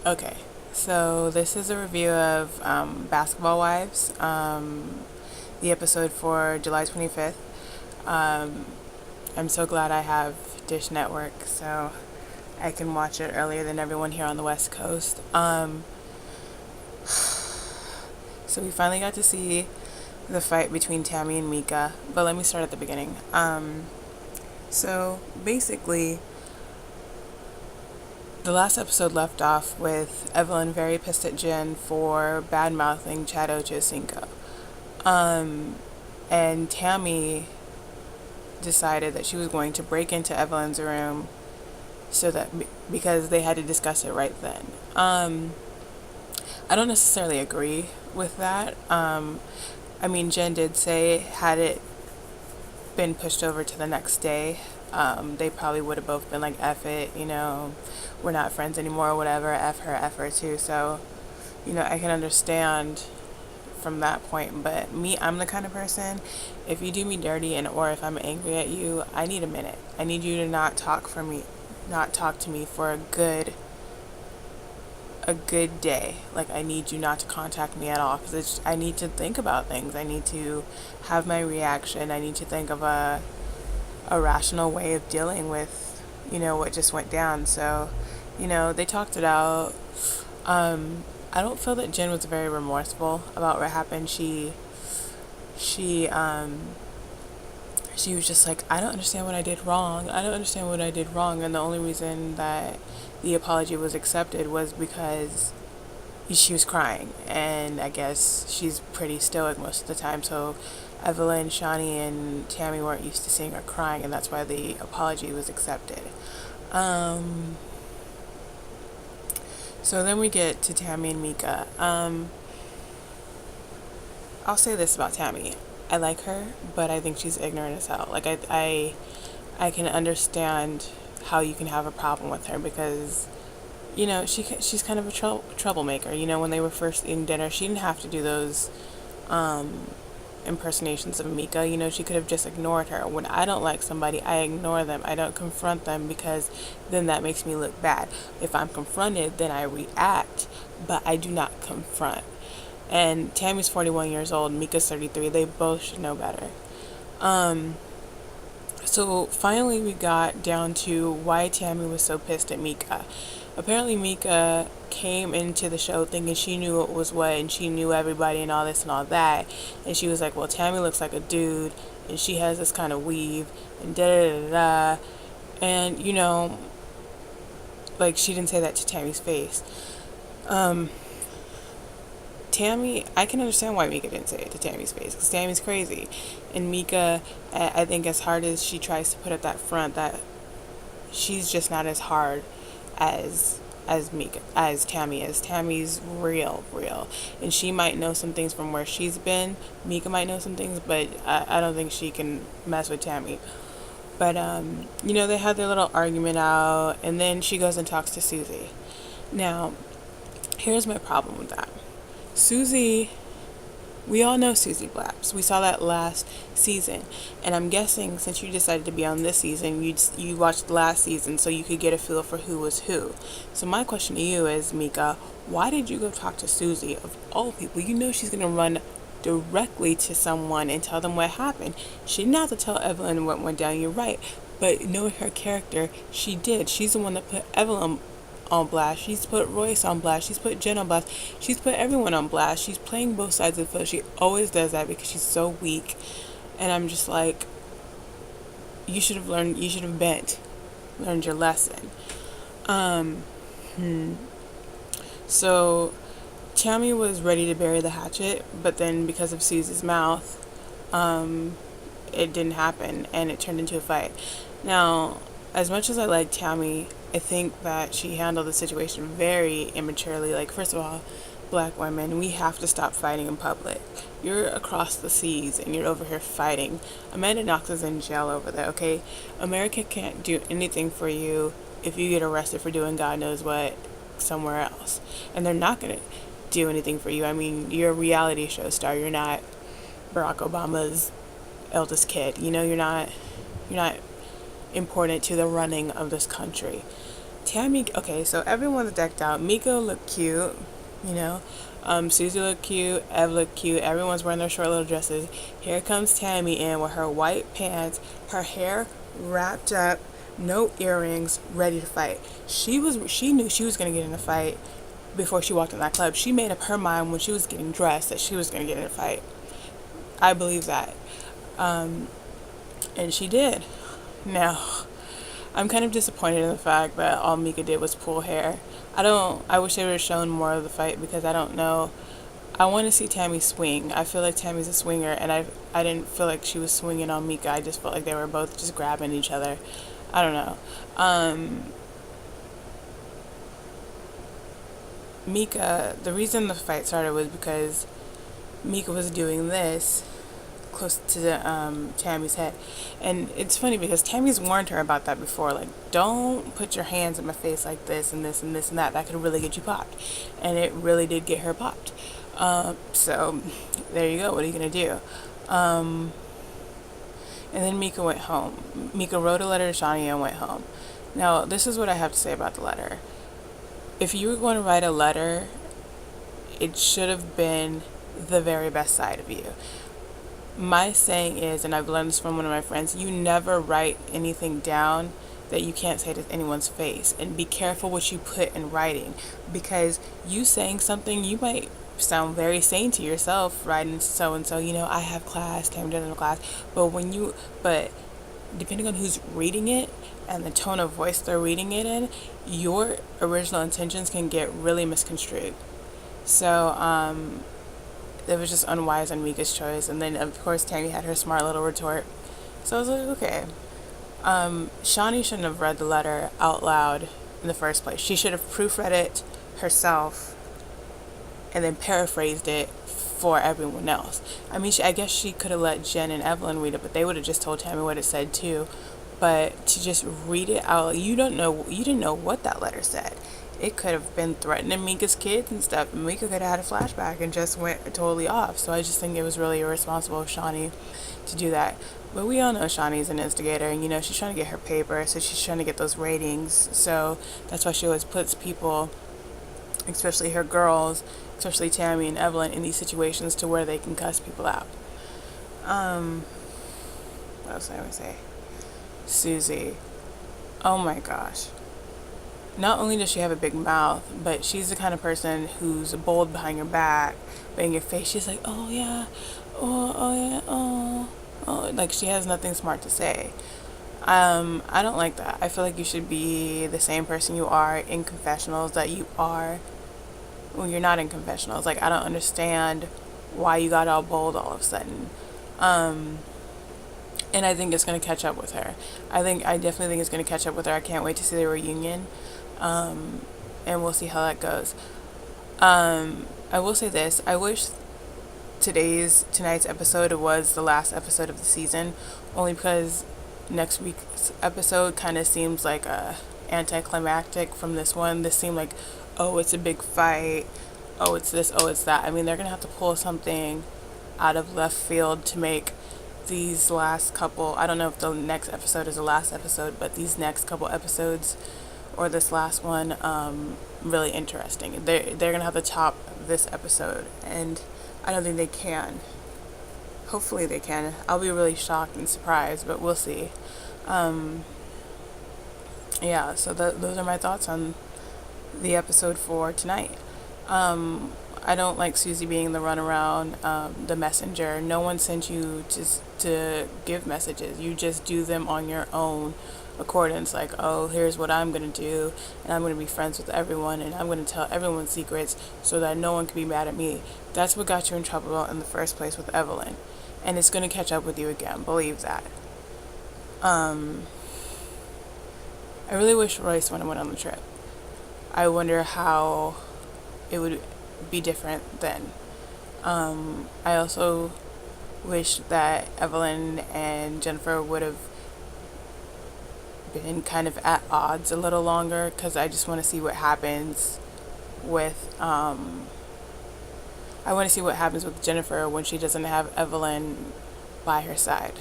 Okay, so this is a review of Basketball Wives, the episode for July 25th. Um, I'm so glad I have Dish Network, so I can watch it earlier than everyone here on the West Coast. So we finally got to see the fight between Tami and Meeka, but let me start at the beginning. So basically, the last episode left off with Evelyn very pissed at Jen for bad mouthing Chad Ochocinco. And Tami decided that she was going to break into Evelyn's room so that because they had to discuss it right then. I don't necessarily agree with that. I mean, Jen did say had it been pushed over to the next day, they probably would have both been like, F it, we're not friends anymore, whatever, F her too. So, I can understand from that point. But me, I'm the kind of person, if you do me dirty or if I'm angry at you, I need a minute. I need you to not talk to me for a good day. Like, I need you not to contact me at all, because I need to think about things. I need to have my reaction. I need to think of a rational way of dealing with what just went down. So they talked it out. I don't feel that Jen was very remorseful about what happened. She was just like, I don't understand what I did wrong. And the only reason that the apology was accepted was because she was crying. And I guess she's pretty stoic most of the time. So Evelyn, Shawnee, and Tami weren't used to seeing her crying, and that's why the apology was accepted. So then we get to Tami and Meeka. I'll say this about Tami. I like her, but I think she's ignorant as hell. Like, I can understand how you can have a problem with her because, she's kind of a troublemaker. When they were first eating dinner, she didn't have to do those impersonations of Meeka. She could have just ignored her. When I don't like somebody, I ignore them. I don't confront them because then that makes me look bad. If I'm confronted, then I react, but I do not confront. And Tammy's 41 years old, Meeka's 33. They both should know better. So finally we got down to why Tami was so pissed at Meeka. Apparently Meeka came into the show thinking she knew what was what and she knew everybody and all this and all that. And she was like, well, Tami looks like a dude and she has this kind of weave and da-da-da-da-da. And, like, she didn't say that to Tammy's face. Tami, I can understand why Meeka didn't say it to Tammy's face, because Tammy's crazy. And Meeka, I think as hard as she tries to put up that front, that she's just not as hard as Tami is. Tammy's real. And she might know some things from where she's been. Meeka might know some things, but I don't think she can mess with Tami. But, they had their little argument out, and then she goes and talks to Susie. Now, here's my problem with that. Susie, we all know Susie Blaps. We saw that last season. And I'm guessing since you decided to be on this season, you watched the last season so you could get a feel for who was who. So my question to you is, Meeka, why did you go talk to Susie of all people? You know she's going to run directly to someone and tell them what happened. She didn't have to tell Evelyn what went down, you're right. But knowing her character, she did. She's the one that put Evelyn on blast. She's put Royce on blast. She's put Jen on blast. She's put everyone on blast. She's playing both sides of the field. She always does that because she's so weak. And I'm just like, you should have learned your lesson. So Tami was ready to bury the hatchet, but then because of Susie's mouth, it didn't happen and it turned into a fight. Now, as much as I like Tami, I think that she handled the situation very immaturely. Like, first of all, black women, we have to stop fighting in public. You're across the seas and you're over here fighting. Amanda Knox is in jail over there, okay? America can't do anything for you if you get arrested for doing God knows what somewhere else. And they're not going to do anything for you. I mean, you're a reality show star. You're not Barack Obama's eldest kid. You're not important to the running of this country. Tammy, okay, so everyone's decked out. Meeka looked cute, you know. Susie looked cute. Ev looked cute. Everyone's wearing their short little dresses. Here comes Tammy in with her white pants, her hair wrapped up, no earrings, ready to fight. She knew she was gonna get in a fight before she walked in that club. She made up her mind when she was getting dressed that she was gonna get in a fight. I believe that, and she did. Now, I'm kind of disappointed in the fact that all Meeka did was pull hair. I wish they would have shown more of the fight because I don't know. I want to see Tammy swing. I feel like Tammy's a swinger, and I didn't feel like she was swinging on Meeka. I just felt like they were both just grabbing each other. I don't know. Meeka, the reason the fight started was because Meeka was doing this close to Tammy's head. And it's funny because Tammy's warned her about that before. Like, don't put your hands in my face like this and this and this and that. That could really get you popped. And it really did get her popped. So, there you go. What are you going to do? And then Meeka went home. Meeka wrote a letter to Shawnee and went home. Now, this is what I have to say about the letter. If you were going to write a letter, it should have been the very best side of you. My saying is, and I've learned this from one of my friends, you never write anything down that you can't say to anyone's face. And be careful what you put in writing, because you saying something, you might sound very sane to yourself, writing so and so, I have class, Tammy doesn't have class. But depending on who's reading it and the tone of voice they're reading it in, your original intentions can get really misconstrued. So, it was just unwise on Meeka's choice. And then, of course, Tammy had her smart little retort. So I was like, okay. Shawnee shouldn't have read the letter out loud in the first place. She should have proofread it herself and then paraphrased it for everyone else. I mean, I guess she could have let Jen and Evelyn read it, but they would have just told Tammy what it said too. But to just read it out, you didn't know what that letter said. It could have been threatening Meeka's kids and stuff. Meeka could have had a flashback and just went totally off. So I just think it was really irresponsible of Shawnee to do that. But we all know Shawnee's an instigator, and she's trying to get her paper, so she's trying to get those ratings. So that's why she always puts people, especially her girls, especially Tammy and Evelyn, in these situations to where they can cuss people out. What else I would say? Susie. Oh my gosh. Not only does she have a big mouth, but she's the kind of person who's bold behind your back, but in your face she's like, oh yeah, oh yeah, oh, like she has nothing smart to say. I don't like that. I feel like you should be the same person you are in confessionals that you are when you're not in confessionals. Like, I don't understand why you got all bold all of a sudden. And I think it's going to catch up with her. I definitely think it's going to catch up with her. I can't wait to see the reunion. And we'll see how that goes. I will say this. I wish tonight's episode was the last episode of the season, only because next week's episode kind of seems like a anticlimactic from this one. This seemed like, oh, it's a big fight. Oh, it's this. Oh, it's that. I mean, they're going to have to pull something out of left field to make these last couple, I don't know if the next episode is the last episode, but these next couple episodes or this last one, really interesting. They're gonna have to top this episode, and I don't think they can. Hopefully they can. I'll be really shocked and surprised, but we'll see. Yeah, so those are my thoughts on the episode for tonight. I don't like Susie being the runaround, the messenger. No one sent you to give messages. You just do them on your own accordance. Like, oh, here's what I'm going to do, and I'm going to be friends with everyone, and I'm going to tell everyone secrets so that no one can be mad at me. That's what got you in trouble in the first place with Evelyn. And it's going to catch up with you again. Believe that. I really wish Royce went on the trip. I wonder how it would be different then. I also wish that Evelyn and Jennifer would have been kind of at odds a little longer, because I just want to see what happens with I want to see what happens with Jennifer when she doesn't have Evelyn by her side.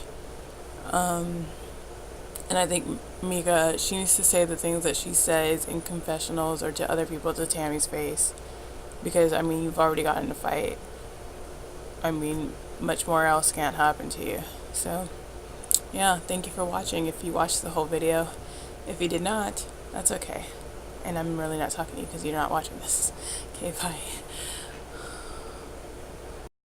And I think Meeka, she needs to say the things that she says in confessionals or to other people to Tammy's face. Because, I mean, you've already gotten in a fight. I mean, much more else can't happen to you. So, yeah, thank you for watching if you watched the whole video. If you did not, that's okay. And I'm really not talking to you because you're not watching this. Okay, bye.